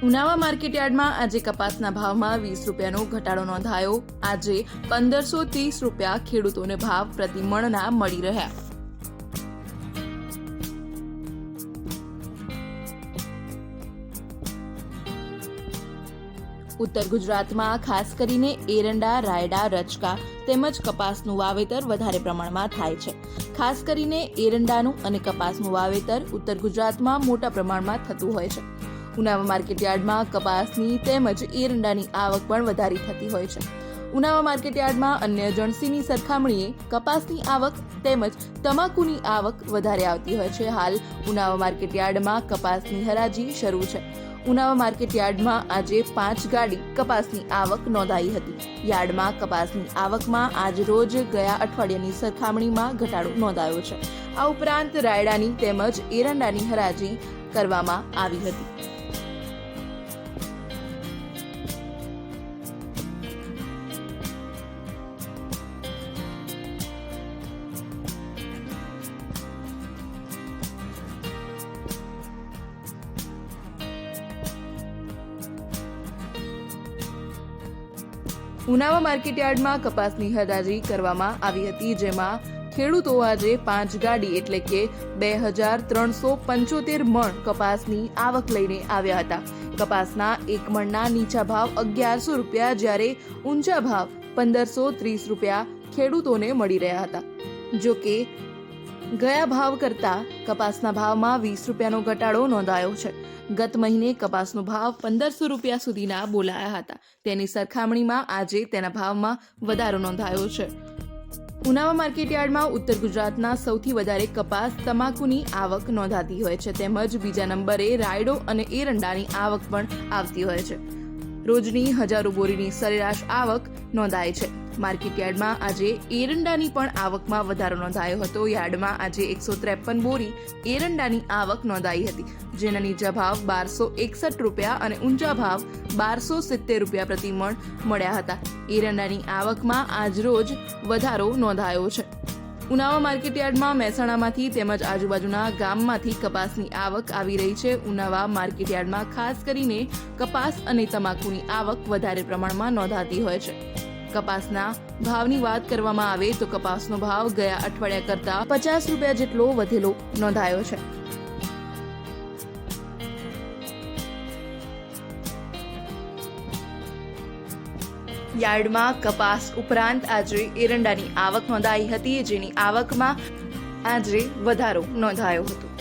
ઉનાવા માર્કેટયાર્ડમાં આજે કપાસના ભાવમાં 20 રૂપિયાનો ઘટાડો નોંધાયો। આજે 1530 રૂપિયા ખેડૂતોને ભાવ પ્રતિ મણના મળી રહ્યા। ઉત્તર ગુજરાતમાં ખાસ કરીને એરંડા, રાયડા, રચકા તેમજ કપાસનું વાવેતર વધારે પ્રમાણમાં થાય છે। ખાસ કરીને એરંડાનું અને કપાસનું વાવેતર ઉત્તર ગુજરાતમાં મોટા પ્રમાણમાં થતું હોય છે। ઉનાવા માર્કેટયાર્ડમાં કપાસની તેમજ એરંડાની આવક પણ વધારે થતી હોય છે। ઉનાવા માર્કેટયાર્ડમાં અન્ય જણસીની સરખામણીએ કપાસની આવક તેમજ તમાકુની આવક વધારે આવતી હોય છે। હાલ ઉનાવા માર્કેટયાર્ડમાં કપાસની હરાજી શરૂ છે। ઉનાવા માર્કેટયાર્ડમાં આજે 5 ગાડી કપાસની આવક નોંધાઈ હતી। યાર્ડમાં કપાસની આવકમાં આજ રોજ ગયા અઠવાડિયાની સરખામણીમાં ઘટાડો નોંધાયો છે। આ ઉપરાંત રાયડાની તેમજ એરંડાની હરાજી કરવામાં આવી હતી। ઉનાવા માર્કેટયાર્ડમાં કપાસની હરાજી કરવામાં આવી હતી, જેમાં ખેડૂતો આજે 5 ગાડી એટલે કે 2375 મણ કપાસની આવક લઈને આવ્યા હતા। કપાસના એક મણના નીચા ભાવ 1100 રૂપિયા જ્યારે ઊંચા ભાવ 1530 રૂપિયા ખેડૂતોને મળી રહ્યા હતા। જો કે ગયા ભાવ કરતા કપાસના ભાવમાં 20 રૂપિયાનો ઘટાડો નોંધાયો છે। ગત મહિને કપાસનો ભાવ 1500 રૂપિયા સુધીના બોલાયા હતા, તેની સરખામણીમાં આજે તેના ભાવમાં વધારો નોંધાયો છે। ઉનાવા માર્કેટયાર્ડમાં ઉત્તર ગુજરાતના સૌથી વધારે કપાસ તમાકુની આવક નોંધાતી હોય છે, તેમજ બીજા નંબરે રાયડો અને એરંડાની આવક પણ આવતી હોય છે। રોજની હજારો બોરીની સરેરાશ આવક નોંધાય છે। માર્કેટયાર્ડમાં આજે એરંડાની પણ આવકમાં વધારો નોંધાયો હતો। યાર્ડમાં આજે 153 બોરી એરંડાની આવક નોંધાઈ હતી, જેના નીચા ભાવ 1261 રૂપિયા અને ઊંચા ભાવ 1270 રૂપિયા પ્રતિ મણ મળ્યા હતા। એરંડાની આવકમાં આજ રોજ વધારો નોંધાયો છે। ઉનાવા માર્કેટયાર્ડમાં મહેસાણામાંથી તેમજ આજુબાજુના ગામમાંથી કપાસની આવક આવી રહી છે। ઉનાવા માર્કેટયાર્ડમાં ખાસ કરીને કપાસ અને તમાકુની આવક વધારે પ્રમાણમાં નોંધાતી હોય છે। કપાસના ભાવની વાત કરવામાં આવે તો કપાસનો ભાવ ગયા અઠવાડિયા કરતા 50 રૂપિયા જેટલો વધેલો નોંધાયો છે। યાર્ડમાં કપાસ ઉપરાંત આજે એરંડાની આવક નોંધાઈ હતી, જેની આવકમાં આજે વધારો નોંધાયો હતો।